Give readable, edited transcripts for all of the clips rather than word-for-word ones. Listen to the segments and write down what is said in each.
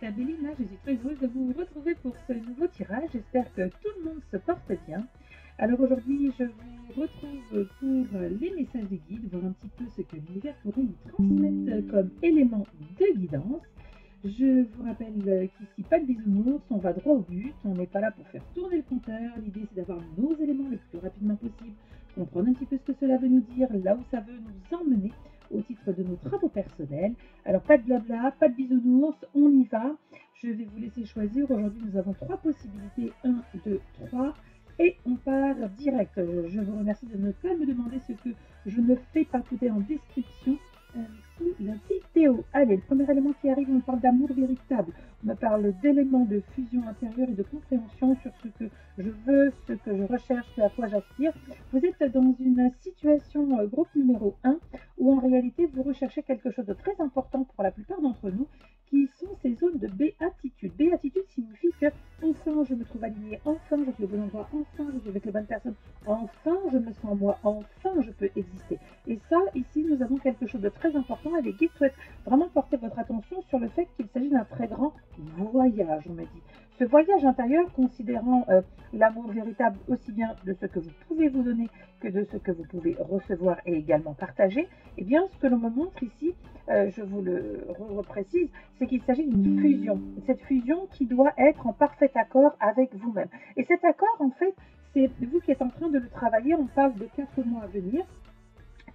Abélina, je suis très heureuse de vous retrouver pour ce nouveau tirage. J'espère que tout le monde se porte bien. Alors aujourd'hui, je vous retrouve pour les messages de guide, voir un petit peu ce que l'univers pourrait nous transmettre comme élément de guidance. Je vous rappelle qu'ici, pas de bisounours, on va droit au but, on n'est pas là pour faire tourner le compteur. L'idée, c'est d'avoir nos éléments le plus rapidement possible, comprendre un petit peu ce que cela veut nous dire, là où ça veut nous emmener au titre de nos travaux personnels. Alors, pas de blabla, pas de bisounours, on y va. Je vais vous laisser choisir. Aujourd'hui, nous avons 3 possibilités, 1, 2, 3. Et on part direct. Je vous remercie de ne pas me demander ce que je ne fais pas. Tout est en description sous la vidéo. Allez, le premier élément qui arrive, on parle d'amour véritable. On me parle d'éléments de fusion intérieure et de compréhension sur ce que je veux, ce que je recherche, ce à quoi j'aspire. Vous êtes dans une situation groupe numéro 1 où en réalité vous recherchez quelque chose de très important pour la plupart d'entre nous, qui sont ces zones de béatitude. Béatitude signifie que enfin je me trouve alignée, enfin je suis au bon endroit, enfin je suis avec les bonnes personnes, enfin je me sens moi, enfin je peux exister. Et ça, ici, nous avons quelque chose de très important et les guides souhaitent vraiment porter votre attention sur le fait qu'il s'agit d'un très grand voyage, on me dit. Ce voyage intérieur, considérant l'amour véritable aussi bien de ce que vous pouvez vous donner que de ce que vous pouvez recevoir et également partager, eh bien, ce que l'on me montre ici, je vous le reprécise, c'est qu'il s'agit d'une fusion. Cette fusion qui doit être en parfait accord avec vous-même. Et cet accord, en fait, c'est vous qui êtes en train de le travailler. On parle de 4 mois à venir.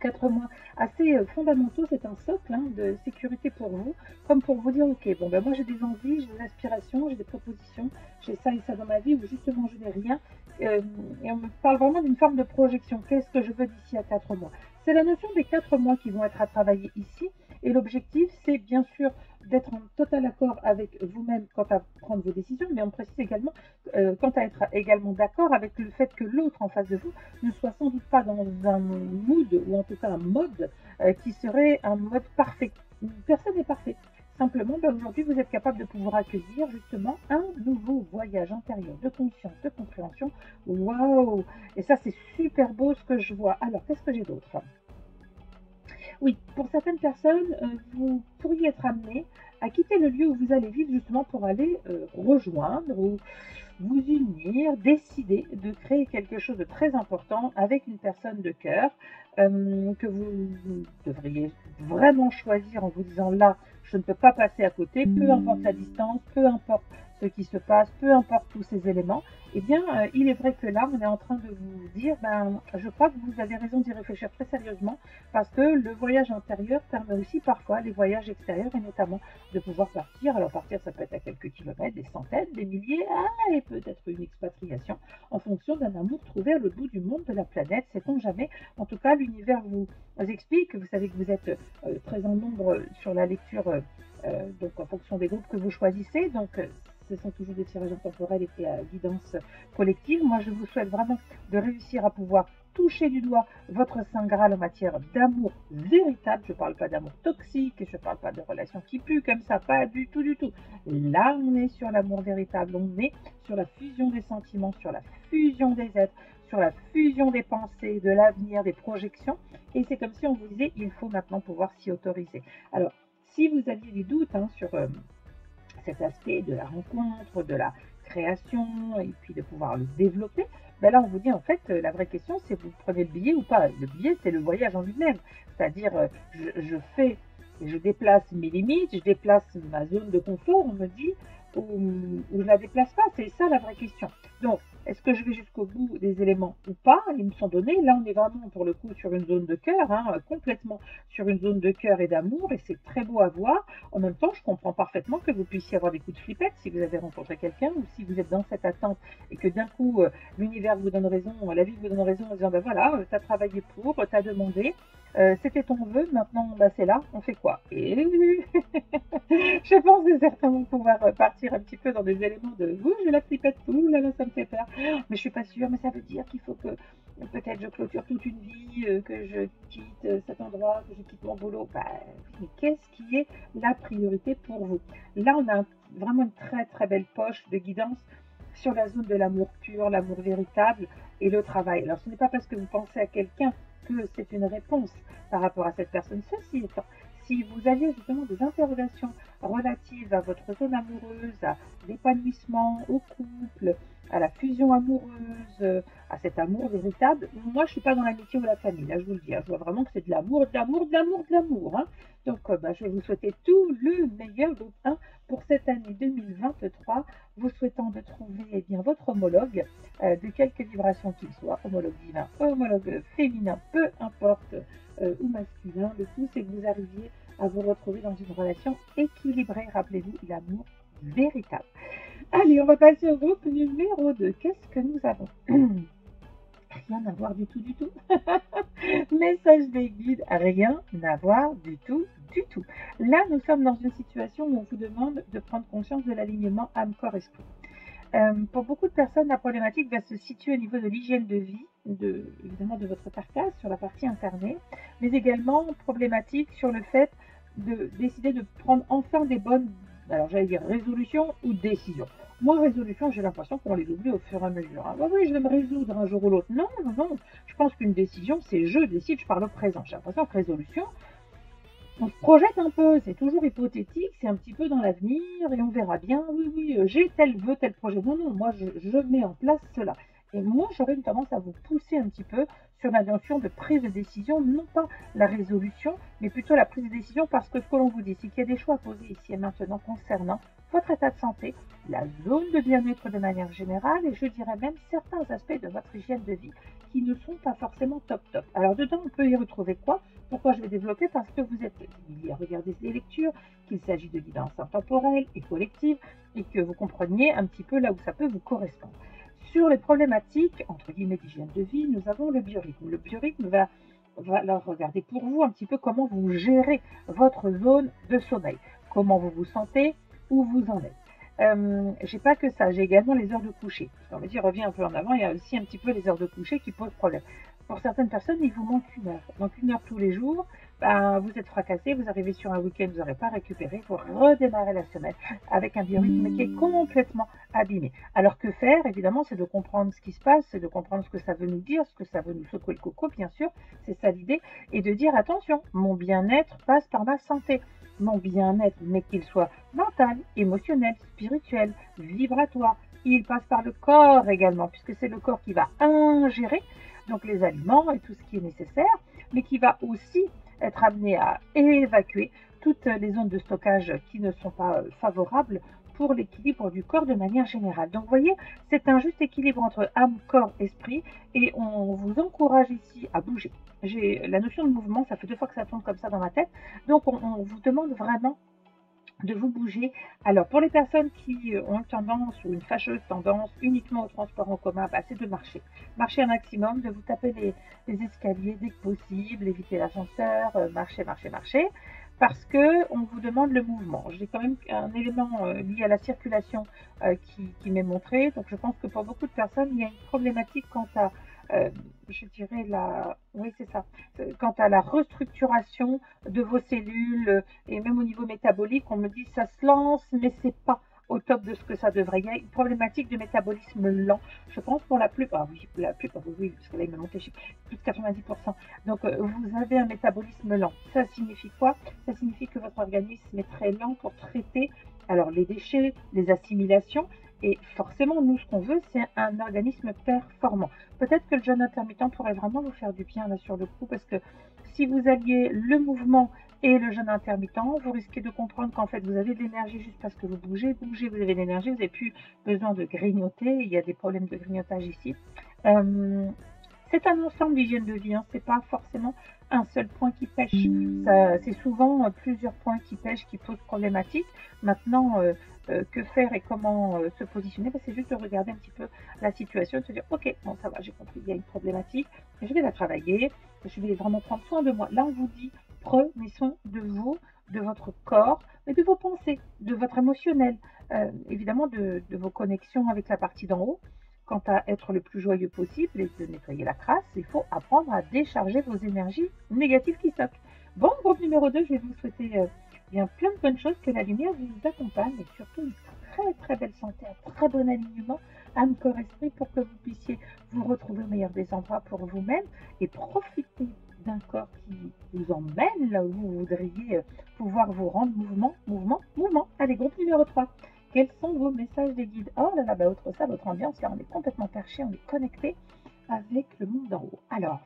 4 mois assez fondamentaux, c'est un socle de sécurité pour vous, comme pour vous dire, ok, bon, ben moi j'ai des envies, j'ai des aspirations, j'ai des propositions, j'ai ça et ça dans ma vie, où justement je n'ai rien, et on me parle vraiment d'une forme de projection. Qu'est-ce que je veux d'ici à 4 mois? C'est la notion des 4 mois qui vont être à travailler ici, et l'objectif, c'est bien sûr d'être en total accord avec vous-même quant à prendre vos décisions, mais on précise également quant à être également d'accord avec le fait que l'autre en face de vous ne soit sans doute pas dans un mood, ou en tout cas un mode, qui serait un mode parfait. Personne n'est parfait. Simplement, aujourd'hui, vous êtes capable de pouvoir accueillir justement un nouveau voyage intérieur de conscience, de compréhension. Waouh! Et ça, c'est super beau ce que je vois. Alors, qu'est-ce que j'ai d'autre? Oui, pour certaines personnes, vous pourriez être amené à quitter le lieu où vous allez vivre justement pour aller rejoindre ou vous unir, décider de créer quelque chose de très important avec une personne de cœur que vous devriez vraiment choisir en vous disant là, je ne peux pas passer à côté, peu importe la distance, peu importe ce qui se passe, peu importe tous ces éléments. Eh bien, il est vrai que là, on est en train de vous dire, je crois que vous avez raison d'y réfléchir très sérieusement parce que le voyage intérieur permet aussi parfois les voyages extérieurs et notamment de pouvoir partir. Alors partir, ça peut être à quelques kilomètres, des centaines, des milliers, et peut-être une expatriation en fonction d'un amour trouvé à l'autre bout du monde de la planète. Sait-on jamais? En tout cas, l'univers vous explique. Vous savez que vous êtes très en nombre sur la lecture, donc en fonction des groupes que vous choisissez. Donc, ce sont toujours des tirages intemporels et à guidance collective. Moi, je vous souhaite vraiment de réussir à pouvoir toucher du doigt votre Saint Graal en matière d'amour véritable. Je ne parle pas d'amour toxique et je ne parle pas de relations qui puent comme ça, pas du tout, du tout. Là, on est sur l'amour véritable, on est sur la fusion des sentiments, sur la fusion des êtres, sur la fusion des pensées, de l'avenir, des projections. Et c'est comme si on vous disait, il faut maintenant pouvoir s'y autoriser. Alors, si vous aviez des doutes sur cet aspect de la rencontre, de la création et puis de pouvoir le développer, là on vous dit en fait la vraie question c'est vous prenez le billet ou pas. Le billet c'est le voyage en lui-même, c'est-à-dire je fais, je déplace mes limites, je déplace ma zone de confort, on me dit, ou je la déplace pas, c'est ça la vraie question. Donc est-ce que je vais jusqu'au bout des éléments ou pas? Ils me sont donnés. Là, on est vraiment pour le coup sur une zone de cœur, complètement sur une zone de cœur et d'amour, et c'est très beau à voir. En même temps, je comprends parfaitement que vous puissiez avoir des coups de flippette si vous avez rencontré quelqu'un ou si vous êtes dans cette attente et que d'un coup, l'univers vous donne raison, la vie vous donne raison en disant, voilà, tu as travaillé pour, tu as demandé, c'était ton vœu, maintenant c'est là, on fait quoi? Et je pense que certains vont pouvoir partir un petit peu dans des éléments de, j'ai la flippette, là, ça me fait peur, mais je suis pas sûre, mais ça veut dire qu'il faut que peut-être je clôture toute une vie, que je quitte cet endroit, que je quitte mon boulot. Mais qu'est-ce qui est la priorité pour vous? Là, on a vraiment une très très belle poche de guidance sur la zone de l'amour pur, l'amour véritable et le travail. Alors, ce n'est pas parce que vous pensez à quelqu'un que c'est une réponse par rapport à cette personne. Ceci étant, Si vous avez justement des interrogations relatives à votre zone amoureuse, à l'épanouissement, au couple, à la fusion amoureuse, à cet amour véritable, moi je suis pas dans l'amitié ou la famille, là je vous le dis, hein. Je vois vraiment que c'est de l'amour, de l'amour, de l'amour, de l'amour, hein. Donc je vais vous souhaiter tout le meilleur groupe 1 pour cette année 2023, vous souhaitant de trouver bien votre homologue, de quelque vibration qu'il soit, homologue divin, homologue féminin, peu importe, ou masculin. Le tout, c'est que vous arriviez à vous retrouver dans une relation équilibrée. Rappelez-vous, l'amour véritable. Allez, on va passer au groupe numéro 2. Qu'est-ce que nous avons? Rien à voir du tout, du tout. Message des guides, rien à voir du tout, du tout. Là, nous sommes dans une situation où on vous demande de prendre conscience de l'alignement âme, corps, esprit. Pour beaucoup de personnes, la problématique va se situer au niveau de l'hygiène de vie, évidemment de votre carcasse, sur la partie incarnée, mais également problématique sur le fait de décider de prendre enfin des bonnes, alors j'allais dire résolutions ou décisions. Moi, résolution, j'ai l'impression qu'on les oublie au fur et à mesure. Ah, oui, je vais me résoudre un jour ou l'autre. Non, non, non. Je pense qu'une décision, c'est je décide, je parle au présent. J'ai l'impression que résolution, on se projette un peu, c'est toujours hypothétique, c'est un petit peu dans l'avenir et on verra bien. Oui, oui, j'ai tel vœu, tel projet. Non, non, moi je mets en place cela. Et moi, j'aurais une tendance à vous pousser un petit peu sur la notion de prise de décision, non pas la résolution, mais plutôt la prise de décision, parce que ce que l'on vous dit, c'est qu'il y a des choix à poser ici et maintenant concernant votre état de santé, la zone de bien-être de manière générale, et je dirais même certains aspects de votre hygiène de vie qui ne sont pas forcément top top. Alors dedans, on peut y retrouver quoi? Pourquoi je vais développer? Parce que vous êtes lié à regarder des lectures, qu'il s'agit de guidance intemporelle et collective, et que vous compreniez un petit peu là où ça peut vous correspondre. Sur les problématiques, entre guillemets, d'hygiène de vie, nous avons le biorhythme. Le biorhythme va alors regarder pour vous un petit peu comment vous gérez votre zone de sommeil, comment vous vous sentez, où vous en êtes. J'ai pas que ça, j'ai également les heures de coucher. On va dire, revient un peu en avant, il y a aussi un petit peu les heures de coucher qui posent problème. Pour certaines personnes, il vous manque une heure. Donc une heure tous les jours, vous êtes fracassé, vous arrivez sur un week-end, vous n'aurez pas récupéré, il faut redémarrer la semaine avec un biorhythme qui est complètement abîmé. Alors que faire, évidemment, c'est de comprendre ce qui se passe, c'est de comprendre ce que ça veut nous dire, ce que ça veut nous secouer le coco, bien sûr, c'est ça l'idée, et de dire attention, mon bien-être passe par ma santé. Mon bien-être, mais qu'il soit mental, émotionnel, spirituel, vibratoire, il passe par le corps également, puisque c'est le corps qui va ingérer donc les aliments et tout ce qui est nécessaire, mais qui va aussi être amené à évacuer toutes les zones de stockage qui ne sont pas favorables pour l'équilibre du corps de manière générale. Donc vous voyez, c'est un juste équilibre entre âme, corps, esprit, et on vous encourage ici à bouger. J'ai la notion de mouvement, ça fait 2 fois que ça tombe comme ça dans ma tête, donc on vous demande vraiment de vous bouger. Alors, pour les personnes qui ont une tendance ou une fâcheuse tendance uniquement au transport en commun, c'est de marcher. Marcher un maximum, de vous taper les escaliers dès que possible, éviter l'ascenseur, marcher, marcher, marcher, parce que on vous demande le mouvement. J'ai quand même un élément lié à la circulation qui m'est montré. Donc, je pense que pour beaucoup de personnes, il y a une problématique quant à je dirais oui c'est ça, quant à la restructuration de vos cellules et même au niveau métabolique, on me dit ça se lance mais c'est pas au top de ce que ça devrait. Il y a une problématique de métabolisme lent. Je pense pour la plupart, oui, parce que là il m'a monté plus de 90%. Donc vous avez un métabolisme lent. Ça signifie quoi? Ça signifie que votre organisme est très lent pour traiter alors les déchets, les assimilations. Et forcément, nous, ce qu'on veut, c'est un organisme performant. Peut-être que le jeûne intermittent pourrait vraiment vous faire du bien là sur le coup, parce que si vous alliez le mouvement et le jeûne intermittent, vous risquez de comprendre qu'en fait, vous avez de l'énergie juste parce que vous bougez, vous avez de l'énergie, vous n'avez plus besoin de grignoter. Il y a des problèmes de grignotage ici. C'est un ensemble d'hygiène de vie, c'est pas forcément un seul point qui pêche. C'est souvent plusieurs points qui pêchent, qui posent problématique. Maintenant, que faire et comment se positionner, c'est juste de regarder un petit peu la situation et de se dire ok, bon ça va, j'ai compris, il y a une problématique, je vais la travailler, je vais vraiment prendre soin de moi. Là on vous dit prenez soin de vous, de votre corps, mais de vos pensées, de votre émotionnel, évidemment de vos connexions avec la partie d'en haut. Quant à être le plus joyeux possible et de nettoyer la crasse, il faut apprendre à décharger vos énergies négatives qui stockent. Bon, groupe numéro 2, je vais vous souhaiter bien plein de bonnes choses, que la lumière vous accompagne et surtout une très très belle santé, un très bon alignement âme, corps, esprit pour que vous puissiez vous retrouver au meilleur des endroits pour vous-même et profiter d'un corps qui vous emmène là où vous voudriez pouvoir vous rendre. Mouvement, mouvement, mouvement. Allez, groupe numéro 3. Quels sont vos messages des guides? Oh là là, bah, autre ça, votre ambiance, là, on est complètement perché, on est connecté avec le monde d'en haut. Alors,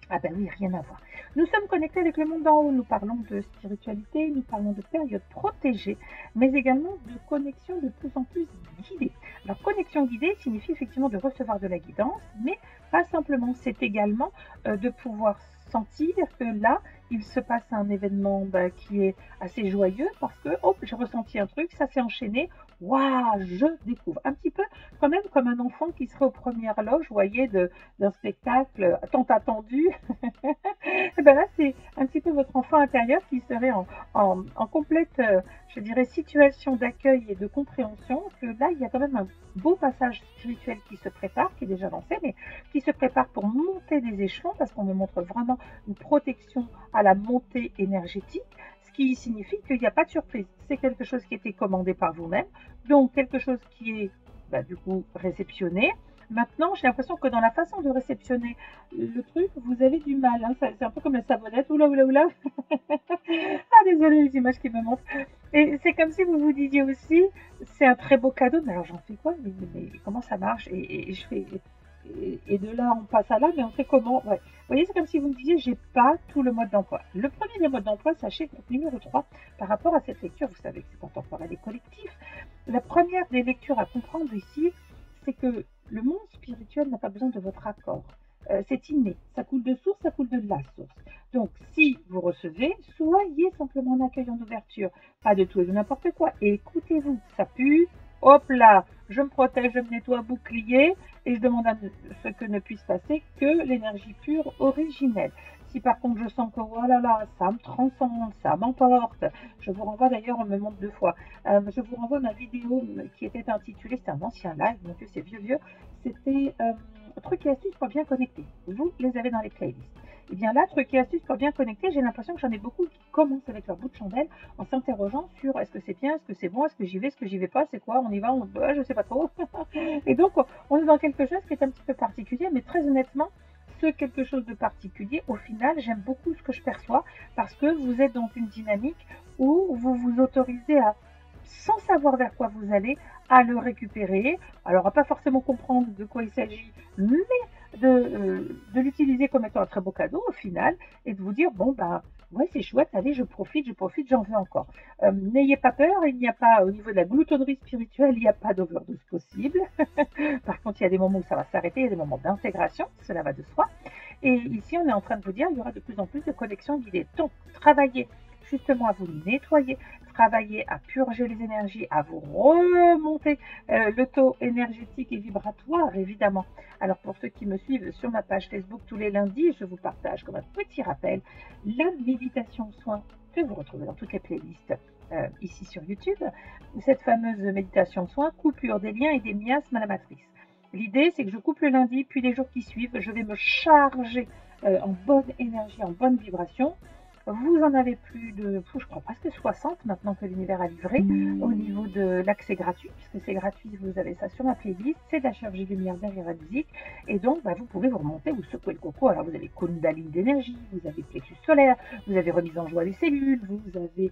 ah ben oui, rien à voir. Nous sommes connectés avec le monde d'en haut, nous parlons de spiritualité, nous parlons de périodes protégées, mais également de connexion de plus en plus guidée. Alors, connexion guidée signifie effectivement de recevoir de la guidance, mais pas simplement, c'est également de pouvoir sentir que là, il se passe un événement qui est assez joyeux parce que, hop, j'ai ressenti un truc, ça s'est enchaîné, waouh, je découvre. Un petit peu quand même comme un enfant qui serait aux premières loges, vous voyez, d'un spectacle tant attendu. Et ben là, c'est un petit peu votre enfant intérieur qui serait en complète, je dirais, situation d'accueil et de compréhension, que là, il y a quand même un beau passage spirituel qui se prépare, qui est déjà lancé, mais qui se prépare pour monter des échelons, parce qu'on me montre vraiment une protection à la montée énergétique, ce qui signifie qu'il n'y a pas de surprise. C'est quelque chose qui a été commandé par vous-même, donc quelque chose qui est du coup réceptionné. Maintenant, j'ai l'impression que dans la façon de réceptionner le truc, vous avez du mal. Hein. C'est un peu comme la savonnette. Oula, oula, oula. Ah, désolé les images qui me montrent. Et c'est comme si vous vous disiez aussi, c'est un très beau cadeau. Mais alors, j'en fais quoi mais comment ça marche et je fais. Et de là, on passe à là, mais on fait comment? Ouais. Vous voyez, c'est comme si vous me disiez, j'ai pas tout le mode d'emploi. Le premier des modes d'emploi, sachez que numéro 3, par rapport à cette lecture, vous savez que c'est contemporain et collectif, la première des lectures à comprendre ici, c'est que le monde spirituel n'a pas besoin de votre accord. C'est inné, ça coule de source, ça coule de la source. Donc, si vous recevez, soyez simplement en accueil, en ouverture, pas de tout et de n'importe quoi. Et écoutez-vous, ça pue, hop là, je me protège, je me nettoie, bouclier, et je demande à ce que ne puisse passer que l'énergie pure originelle. Si par contre je sens que oh là là, ça me transcende, ça m'emporte, je vous renvoie d'ailleurs, on me montre 2 fois, je vous renvoie ma vidéo qui était intitulée, c'était un ancien live, mon Dieu c'est vieux, c'était trucs et astuces pour bien connecter. Vous les avez dans les playlists. Et bien là, trucs et astuces pour bien connecter, j'ai l'impression que j'en ai beaucoup qui commencent avec leur bout de chandelle en s'interrogeant sur est-ce que c'est bien, est-ce que c'est bon, est-ce que j'y vais, est-ce que j'y vais pas, c'est quoi, on y va, je sais pas trop. Et donc, on est dans quelque chose qui est un petit peu particulier, mais très honnêtement, ce quelque chose de particulier, au final, j'aime beaucoup ce que je perçois parce que vous êtes dans une dynamique où vous vous autorisez à, sans savoir vers quoi vous allez, à le récupérer. Alors, à pas forcément comprendre de quoi il s'agit, mais de l'utiliser comme étant un très beau cadeau au final et de vous dire, bon, ouais, c'est chouette, allez, je profite, j'en veux encore. N'ayez pas peur, il n'y a pas, au niveau de la gloutonnerie spirituelle, il n'y a pas d'overdose possible. Par contre, il y a des moments où ça va s'arrêter, il y a des moments d'intégration, cela va de soi. Et ici, on est en train de vous dire, il y aura de plus en plus de connexions guidées. Donc, travaillez justement à vous nettoyer, travailler à purger les énergies, à vous remonter le taux énergétique et vibratoire, évidemment. Alors, pour ceux qui me suivent sur ma page Facebook tous les lundis, je vous partage comme un petit rappel la méditation soin que vous retrouvez dans toutes les playlists ici sur YouTube. Cette fameuse méditation soin, coupure des liens et des miasmes à la matrice. L'idée, c'est que je coupe le lundi, puis les jours qui suivent, je vais me charger en bonne énergie, en bonne vibration. Vous en avez plus de, je crois presque 60 maintenant que l'univers a livré au niveau de l'accès gratuit, puisque c'est gratuit, vous avez ça sur ma playlist, c'est de la chirurgie lumière derrière la musique, et donc vous pouvez vous remonter, vous secouer le coco. Alors vous avez Kundalini d'énergie, vous avez plexus solaire, vous avez remise en joie des cellules, vous avez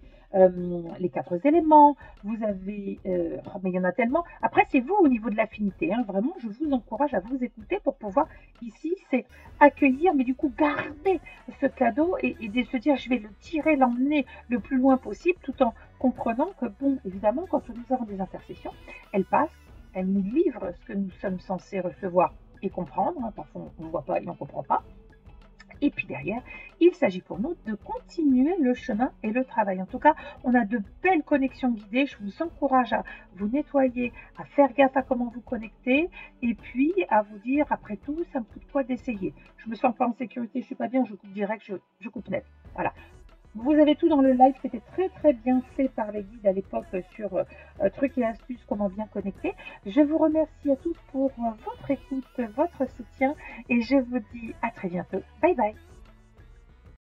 les 4 éléments, vous avez, mais il y en a tellement. Après c'est vous au niveau de l'affinité, hein, vraiment je vous encourage à vous écouter pour pouvoir ici c'est accueillir, mais du coup garder ce cadeau et de se dire je vais le tirer, l'emmener le plus loin possible, tout en comprenant que bon, évidemment, quand nous avons des intercessions, elles passent, elles nous livrent ce que nous sommes censés recevoir et comprendre, hein, parfois on ne voit pas et on ne comprend pas. Et puis derrière, il s'agit pour nous de continuer le chemin et le travail. En tout cas, on a de belles connexions guidées. Je vous encourage à vous nettoyer, à faire gaffe à comment vous connectez et puis à vous dire, après tout, ça me coûte quoi d'essayer? Je me sens pas en sécurité, je suis pas bien, je coupe direct, je coupe net. Voilà. Vous avez tout dans le live, c'était très très bien fait par les guides à l'époque sur trucs et astuces, comment bien connecter. Je vous remercie à tous pour votre écoute, votre soutien et je vous dis à très bientôt. Bye bye.